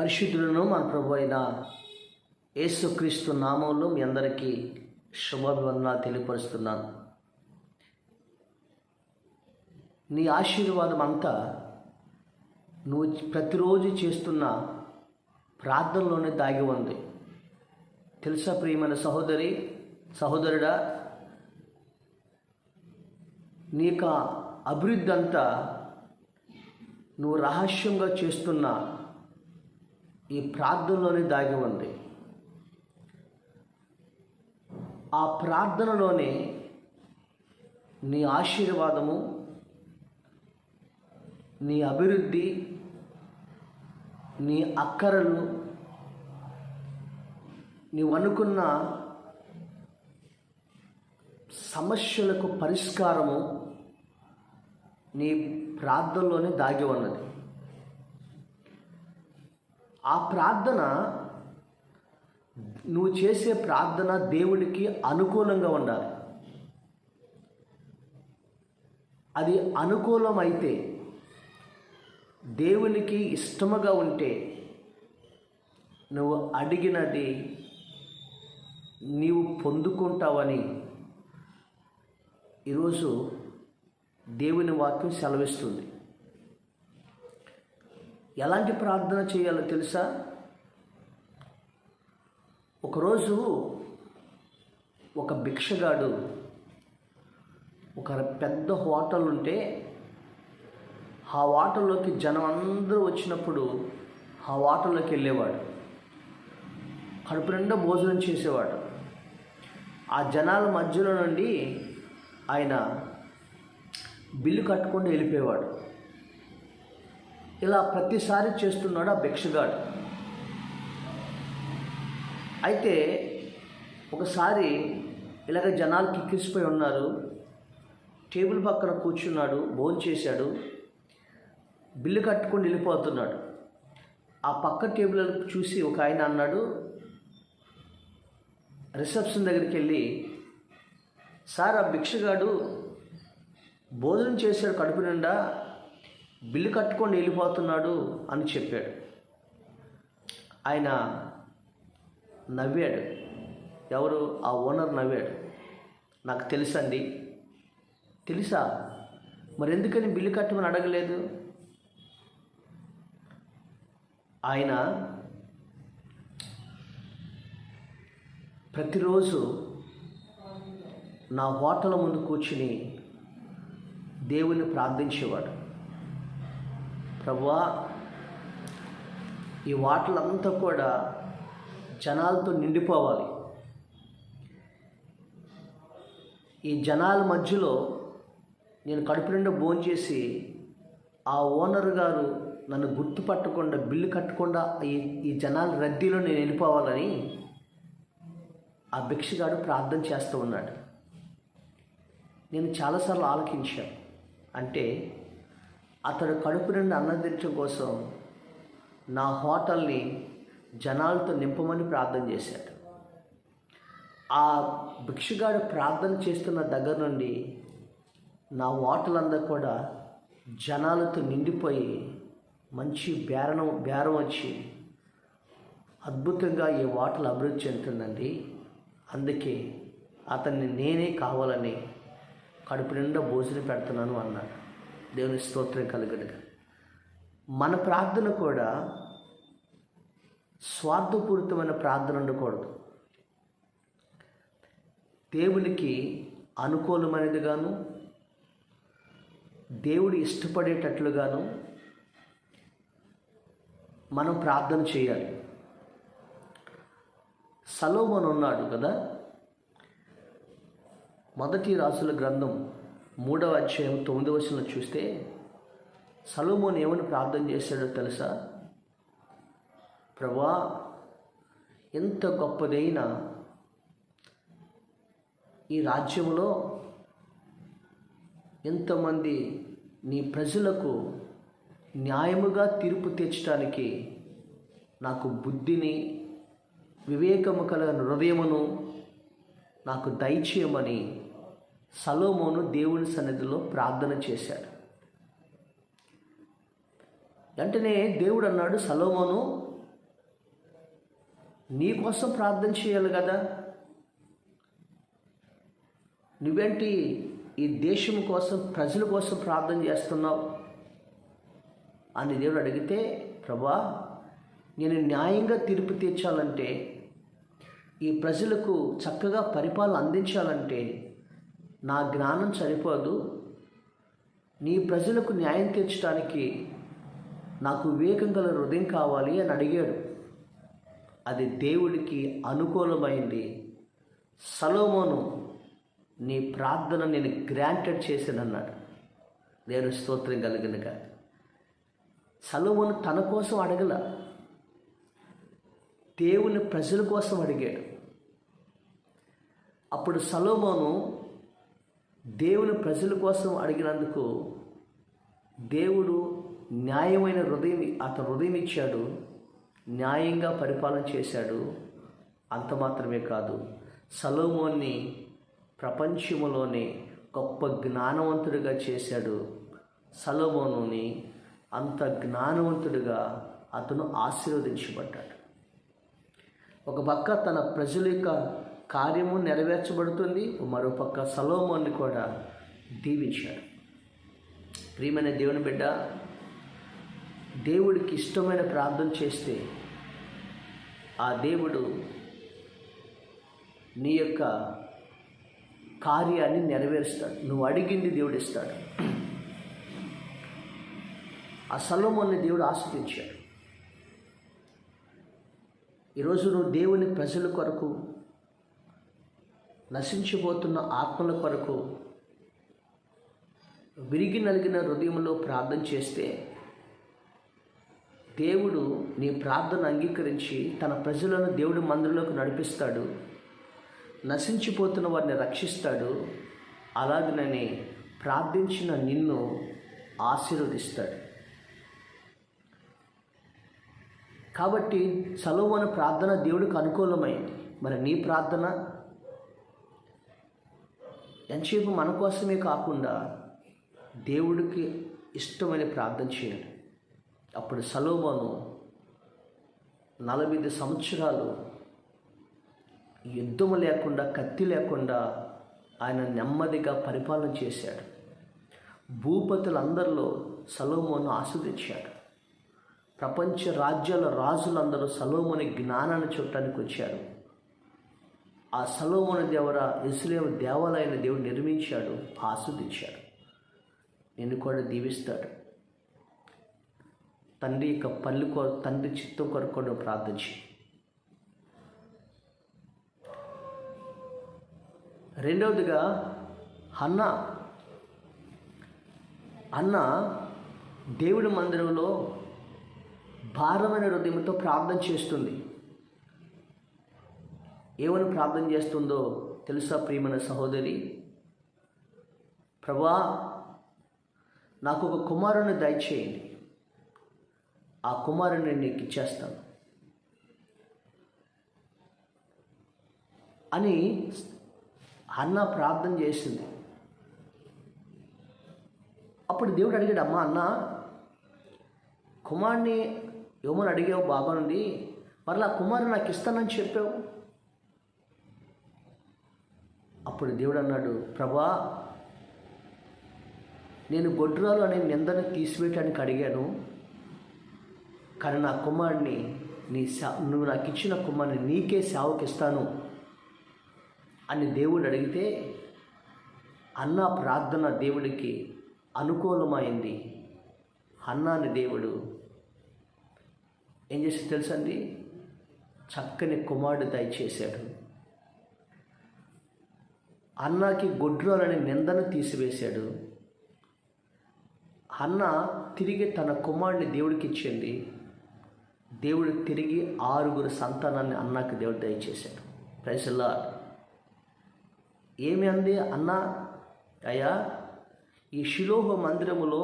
పరిశుద్ధులను మన ప్రభు అయిన యేసుక్రీస్తు నామంలో మీ అందరికీ శుభాభివందనాలు తెలియపరుస్తున్నాను. నీ ఆశీర్వాదం అంతా నువ్వు ప్రతిరోజు చేస్తున్న ప్రార్థనలోనే దాగి ఉంది. తెలుసా ప్రియమైన సహోదరుడా, నీ యొక్క అభివృద్ధి అంతా నువ్వు రహస్యంగా చేస్తున్న ఈ ప్రార్థనలోనే దాగి ఉంది. ఆ ప్రార్థనలోనే నీ ఆశీర్వాదము, నీ అభివృద్ధి, నీ అక్కరలు, నీవు అనుకున్న సమస్యలకు పరిష్కారము నీ ప్రార్థనలోనే దాగి ఉన్నది. ఆ ప్రార్థన, నువ్వు చేసే ప్రార్థన దేవుడికి అనుకూలంగా ఉండాలి. అది అనుకూలమైతే, దేవునికి ఇష్టముగా ఉంటే, నువ్వు అడిగినది నీవు పొందుకుంటావని ఈరోజు దేవుని వాక్యం సెలవిస్తుంది. ఎలాంటి ప్రార్థన చేయాలో తెలుసా? ఒకరోజు ఒక భిక్షగాడు ఒక పెద్ద హోటల్ ఉంటే, ఆ హోటల్లోకి జనం అందరూ వచ్చినప్పుడు ఆ హోటల్లోకి వెళ్ళేవాడు. కడుపు నిండా భోజనం చేసేవాడు. ఆ జనాల మధ్యలో నుండి ఆయన బిల్లు కట్టుకుంటూ వెళ్ళిపోయేవాడు. ఇలా ప్రతిసారి చేస్తున్నాడు ఆ భిక్షగాడు. అయితే ఒకసారి ఇలాగ జనాలు కిక్కిసిపోయి ఉన్నారు. టేబుల్ పక్కన కూర్చున్నాడు, భోజనం చేశాడు, బిల్లు కట్టుకొని వెళ్ళిపోతున్నాడు. ఆ పక్క టేబుల్ చూసి ఒక ఆయన అన్నాడు, రిసెప్షన్ దగ్గరికి వెళ్ళి, సార్, ఆ భిక్షగాడు భోజనం చేశాడు, కడుపు నిండా బిల్లు కట్టుకొని వెళ్ళిపోతున్నాడు అని చెప్పాడు. ఆయన నవ్వాడు. ఎవరు? ఆ ఓనర్ నవ్వాడు. నాకు తెలుసండి. తెలుసా? మరి ఎందుకని బిల్లు కట్టమని అడగలేదు? ఆయన ప్రతిరోజు నా హోటల్ ముందు కూర్చుని దేవుని ప్రార్థించేవాడు. ప్రభువా, ఈ హోటల్ అంతా కూడా జనాలతో నిండిపోవాలి. ఈ జనాల మధ్యలో నేను కడుపు నిండా భోంచేసి ఆ ఓనర్ గారు నన్ను గుర్తుపట్టకుండా, బిల్లు కట్టకుండా ఈ జనాల రద్దీలో నేను వెళ్ళిపోవాలని ఆ భిక్షగాడు ప్రార్థన చేస్తూ ఉన్నాడు. నేను చాలాసార్లు ఆలోచించాను. అంటే అతడు కడుపు నిండా అన్నం తినడం కోసం నా హోటల్ని జనాలతో నింపమని ప్రార్థన చేశాడు. ఆ భిక్షగాడు ప్రార్థన చేస్తున్న దగ్గర నుండి నా హోటల్ అంతా కూడా జనాలతో నిండిపోయి మంచి బేరం వచ్చి అద్భుతంగా ఈ హోటల్ అభివృద్ధి చెందుతుందండి. అందుకే అతన్ని నేనే కావాలని కడుపు నిండా భోజనం పెడుతున్నాను అన్నాడు. దేవుని స్తోత్రం కలుగునుగా. మన ప్రార్థన కూడా స్వార్థపూరితమైన ప్రార్థన ఉండకూడదు. దేవునికి అనుకూలమైనదిగాను, దేవుడు ఇష్టపడేటట్లుగాను మనం ప్రార్థన చేయాలి. సొలొమోను ఉన్నాడు కదా, మొదటి రాజుల గ్రంథం 3వ అధ్యాయం 9వ వచనంలో చూస్తే సొలొమోను ఏమని ప్రార్థన చేశాడో తెలుసా? ప్రభువా, ఎంత గొప్పదైన ఈ రాజ్యంలో ఎంతమంది నీ ప్రజలకు న్యాయముగా తీర్పు తీర్చడానికి నాకు బుద్ధిని, వివేకము కలిగిన హృదయమును నాకు దయచేయమని సొలొమోను దేవుని సన్నిధిలో ప్రార్థన చేశాడు. వెంటనే దేవుడు అన్నాడు, సొలొమోను నీ కోసం ప్రార్థన చేయాలి కదా. నువ్వేంటి ఈ దేశం కోసం, ప్రజల కోసం ప్రార్థన చేస్తున్నావు అని దేవుడు అడిగితే, ప్రభా నేను న్యాయంగా తీర్పు తీర్చాలంటే, ఈ ప్రజలకు చక్కగా పరిపాలన అందించాలంటే నా జ్ఞానం సరిపోదు, నీ ప్రజలకు న్యాయం తీర్చడానికి నాకు వివేకం గల హృదయం కావాలి అని అడిగాడు. అది దేవుడికి అనుకూలమైంది. సొలొమోను నీ ప్రార్థన నేను గ్రాంటెడ్ చేశానన్నాడు. దేవుని స్తోత్రం కలుగునుగా. సొలొమోను తన కోసం అడగల, దేవుని ప్రజల కోసం అడిగాడు. అప్పుడు సొలొమోను దేవుని ప్రజల కోసం అడిగినందుకు దేవుడు న్యాయమైన అతని హృదయం ఇచ్చాడు, న్యాయంగా పరిపాలన చేశాడు. అంత మాత్రమే కాదు, సొలొమోన్ని ప్రపంచంలోనే గొప్ప జ్ఞానవంతుడిగా చేశాడు. సొలొమోనుని అంత జ్ఞానవంతుడిగా అతను ఆశీర్వదించబడ్డాడు. ఒక పక్క తన ప్రజల యొక్క కార్యము నెరవేర్చబడుతుంది, మరోపక్క సొలొమోన్ని కూడా దీవించాడు. ప్రియమైన దేవుని బిడ్డ, దేవుడికి ఇష్టమైన ప్రార్థన చేస్తే ఆ దేవుడు నీ యొక్క కార్యాన్ని నెరవేరుస్తాడు. నువ్వు అడిగింది దేవుడు ఇస్తాడు. ఆ సొలొమోన్ని దేవుడు ఆశీర్వదించాడు. ఈరోజు నువ్వు దేవుని ప్రజల కొరకు, నశించిపోతున్న ఆత్మల కొరకు విరిగి నలిగిన హృదయంలో ప్రార్థన చేస్తే దేవుడు నీ ప్రార్థన అంగీకరించి తన ప్రజలను దేవుడి మందిరంలోకి నడిపిస్తాడు, నశించిపోతున్న వారిని రక్షిస్తాడు. అలాగనే ప్రార్థించిన నిన్ను ఆశీర్వదిస్తాడు. కాబట్టి సొలొమోను ప్రార్థన దేవుడికి అనుకూలమైంది. మరి నీ ప్రార్థన ఎంతసేపు మన కోసమే కాకుండా దేవుడికి ఇష్టమైన ప్రార్థన చేయాలి. అప్పుడు సొలొమోను 45 సంవత్సరాలు యుద్ధము లేకుండా, కత్తి లేకుండా ఆయన నెమ్మదిగా పరిపాలన చేశాడు. భూపతులందరిలో సొలొమోను ఆస్వాదించాడు. ప్రపంచ రాజ్యాల రాజులందరూ సొలొమోను జ్ఞానాన్ని చూడటానికి వచ్చారు. ఆ సొలొమోను ద్వారా యెరూషలేము దేవాలయాన్ని దేవుడు నిర్మించాడు, ఆస్వాదించాడు. నిన్ను కూడా దీవిస్తాడు. తండ్రి యొక్క తండ్రి చిత్తం కొరకు కూడా ప్రార్థించి. రెండవదిగా హన్నా దేవుడి మందిరంలో భారమైన హృదయంతో ప్రార్థన చేస్తుంది. ఏమని ప్రార్థన చేస్తుందో తెలుసా ప్రియమైన సహోదరి? ప్రభువా, నాకు ఒక కుమారుని దయచేయండి, ఆ కుమారుని నీకు ఇచ్చేస్తాను అని హన్నా ప్రార్థన చేసింది. అప్పుడు దేవుడు అడిగాడు, అమ్మా అన్న, కుమారుని ఏమని అడిగావు, బాగుంది, మరలా కుమారుని నాకు ఇస్తానని చెప్పావు. అప్పుడు దేవుడు అన్నాడు, ప్రభా, నేను గొడ్రాలు అనే నిందను తీసివేయటానికి అడిగాను, కానీ నా కుమారుని నువ్వు నాకు ఇచ్చిన కుమారుని నీకే సేవకి ఇస్తాను అని దేవుడు అడిగితే అన్న ప్రార్థన దేవుడికి అనుకూలమైంది. హన్నాని దేవుడు ఏం చేసి తెలుసండి, చక్కని కుమారుడు దయచేశాడు. అన్నాకి గొడ్రాలని నిందను తీసివేశాడు. హన్నా తిరిగి తన కుమారుడిని దేవుడికి ఇచ్చింది. దేవుడు తిరిగి 6 సంతానాన్ని అన్నాకి దేవుడు దయచేశాడు. Praise the lord. ఏమి అంది అన్న? అయ్యా, ఈ షిలోహు మందిరములో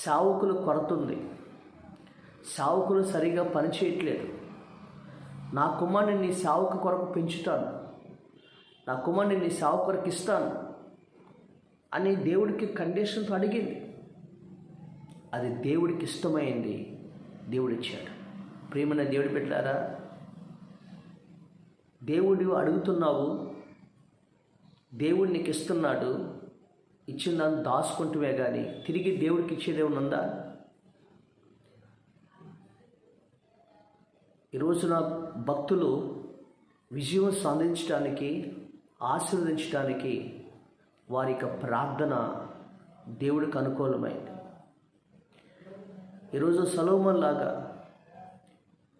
సేవకులు కొరత ఉంది, సేవకులు సరిగా పనిచేయట్లేదు. నా కుమారుని నీ సేవకు కొరకు పెంచుతాను, నా కుమారుని నీ సేవ కొరకు ఇస్తాను అని దేవుడికి కండిషన్తో అడిగింది. అది దేవుడికి ఇష్టమైంది, దేవుడిచ్చాడు. ప్రియమైన దేవుడి బిడ్డలారా, దేవుడు అడుగుతున్నావు, దేవుడు నీకు ఇస్తున్నాడు, ఇచ్చిన దాన్ని దాచుకుంటువే కానీ తిరిగి దేవుడికి ఇచ్చేది ఏమైనా ఉందా? ఈరోజున భక్తులు విజయం సాధించడానికి, ఆశీర్వదించడానికి వారి యొక్క ప్రార్థన దేవుడికి అనుకూలమైంది. ఈరోజు సొలొమోను లాగా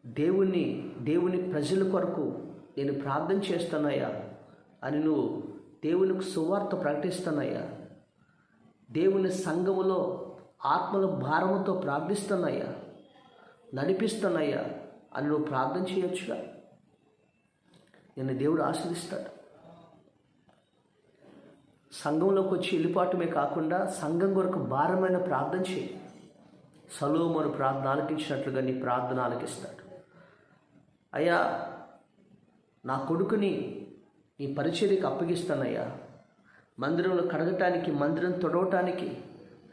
దేవుని ప్రజల కొరకు నేను ప్రార్థన చేస్తున్నాయా అని నువ్వు దేవునికి సువార్త ప్రకటిస్తున్నాయా, దేవుని సంఘములో ఆత్మల భారముతో ప్రార్థిస్తున్నాయా, నడిపిస్తున్నాయా అని నువ్వు ప్రార్థన చేయొచ్చుగా. నిన్ను దేవుడు ఆశీర్దిస్తాడు. సంఘంలోకి వచ్చి వెళ్ళిపోవటమే కాకుండా సంఘం కొరకు భారమైన ప్రార్థన చేయి. సొలొమోను ప్రార్థన ఆలకించినట్లుగా నీ ప్రార్థన ఆలకిస్తాడు. అయ్యా, నా కొడుకుని నీ పరిచర్యకు అప్పగిస్తానయ్యా, మందిరంలో కడగటానికి, మందిరం తొడవటానికి,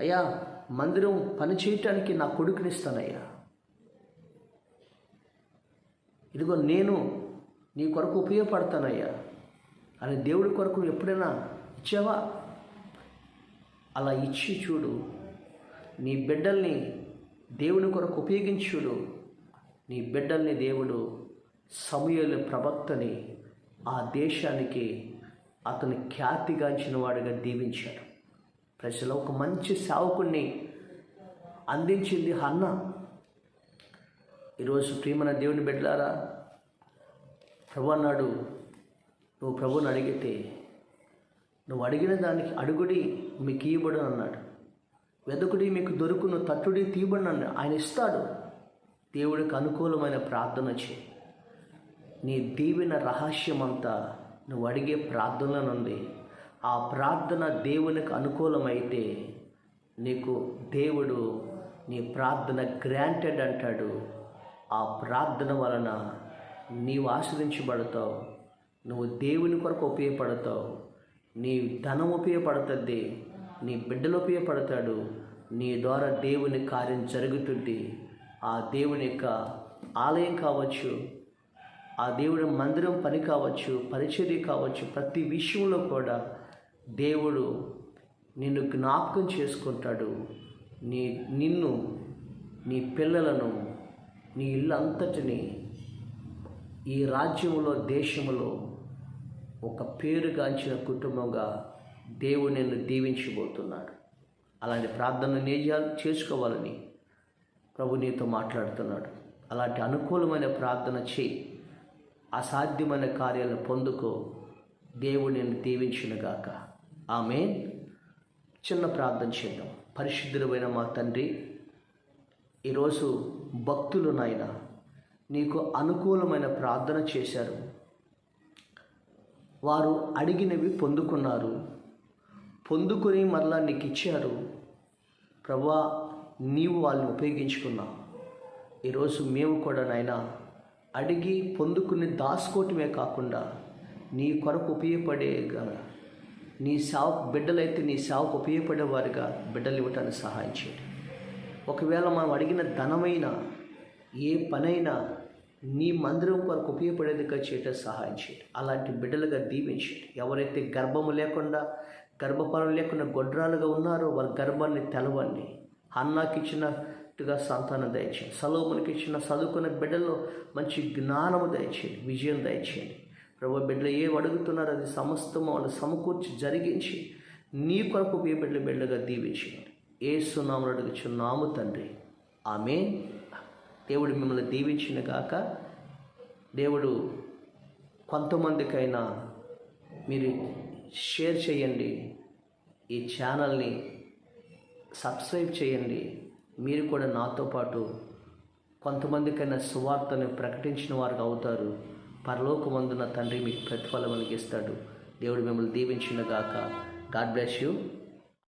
అయ్యా మందిరం పని చేయటానికి నా కొడుకునిస్తానయ్యా. ఇదిగో నేను నీ కొరకు ఉపయోగపడతానయ్యా అని దేవుడి కొరకు ఎప్పుడైనా ఇచ్చావా? అలా ఇచ్చి చూడు. నీ బిడ్డల్ని దేవుని కొరకు ఉపయోగించుడు. నీ బిడ్డల్ని దేవుడు సమూయేలు ప్రవక్తని ఆ దేశానికి అతని ఖ్యాతిగాంచిన వాడిగా దీవించాడు. ప్రజలు ఒక మంచి సేవకుణ్ణి అందించింది హన్నా. ఈరోజు ప్రియమైన దేవుని బిడ్డలారా, ప్రభు అన్నాడు, నువ్వు ప్రభుని అడిగితే నువ్వు అడిగిన దానికి అడుగుడి మీకు ఇవ్వబడు అన్నాడు. వెదకుడి మీకు దొరుకును, తట్టుడి తీయబడి అన్నాడు. ఆయన ఇస్తాడు. దేవుడికి అనుకూలమైన ప్రార్థన చేయి. నీ దీవెన రహస్యమంతా నువ్వు అడిగే ప్రార్థనలోనుంది. ఆ ప్రార్థన దేవునికి అనుకూలమైతే నీకు దేవుడు నీ ప్రార్థన గ్రాంటెడ్ అంటాడు. ఆ ప్రార్థన వలన నీవు ఆశ్రయించబడతావు. నువ్వు దేవుని కొరకు ఉపయోగపడతావు. నీ ధనం ఉపయోగపడుతుంది, నీ బిడ్డలు ఉపయోగపడతాడు. నీ ద్వారా దేవుని కార్యం జరుగుతుంది. ఆ దేవుని యొక్క ఆలయం కావచ్చు, ఆ దేవుడి మందిరం పని కావచ్చు, పరిచర్య కావచ్చు, ప్రతి విషయంలో కూడా దేవుడు నిన్ను జ్ఞాపకం చేసుకుంటాడు. నిన్ను, నీ పిల్లలను, నీ ఇల్లు అంతటిని ఈ రాజ్యంలో, దేశంలో ఒక పేరుగాంచిన కుటుంబంగా దేవుడు నిన్ను దీవించబోతున్నాడు. అలాంటి ప్రార్థన చేసుకోవాలని ప్రభు నీతో మాట్లాడుతున్నాడు. అలాంటి అనుకూలమైన ప్రార్థన చేయి. అసాధ్యమైన కార్యాలను పొందుకో. దేవుడు నిన్ను దీవించునుగాక. ఆమేన్. చిన్న ప్రార్థన చేద్దాం. పరిశుద్ధుడైన మా తండ్రి, ఈరోజు భక్తులు నాయన నీకు అనుకూలమైన ప్రార్థన చేశారు. వారు అడిగినవి పొందుకున్నారు. పొందుకొని మరలా నీకు ఇచ్చారు. ప్రభువా, నీవు వాళ్ళని ఉపయోగించుకున్నావు. ఈరోజు మేము కూడా నాయన అడిగి పొందుకుని దాచుకోవటమే కాకుండా నీ కొరకు ఉపయోగపడేగా, నీ బిడ్డలైతే నీ సేవకు ఉపయోగపడేవారుగా బిడ్డలు ఇవ్వటానికి సహాయం చేయండి. ఒకవేళ మనం అడిగిన ధనమైనా ఏ పనైనా నీ మందిరం కొరకు ఉపయోగపడేదిగా చేయటం సహాయం చేయండి. అలాంటి బిడ్డలుగా దీవించండి. ఎవరైతే గర్భము లేకుండా, గర్భఫలం లేకుండా గొడ్రాలుగా ఉన్నారో వారి గర్భాన్ని తెలవండి. హన్నాకి ఇచ్చినట్టుగా సంతానం దయచేయండి. సొలొమోనుకి ఇచ్చిన చదువుకున్న బిడ్డల్లో మంచి జ్ఞానము దయచేయండి, విజయం దయచేయండి. ప్రభు, బిడ్డలు ఏం అడుగుతున్నారో అది సమస్తము వాళ్ళు సమకూర్చి జరిగించి నీ కొరకు బిడ్డలుగా దీవించండి. యేసు నామములో అడుగుచున్నాము తండ్రి. ఆమేన్. దేవుడు మిమ్మల్ని దీవించిన గాక. దేవుడు కొంతమందికైనా మీరు షేర్ చేయండి, ఈ ఛానల్ని సబ్స్క్రైబ్ చేయండి. మీరు కూడా నాతో పాటు కొంతమందికైనా సువార్తను ప్రకటించిన వారు అవుతారు. పరలోకమందున తండ్రి మీకు ప్రతిఫలం కలిగిస్తాడు. దేవుడు మిమ్మల్ని దీవించిన గాక. God bless you.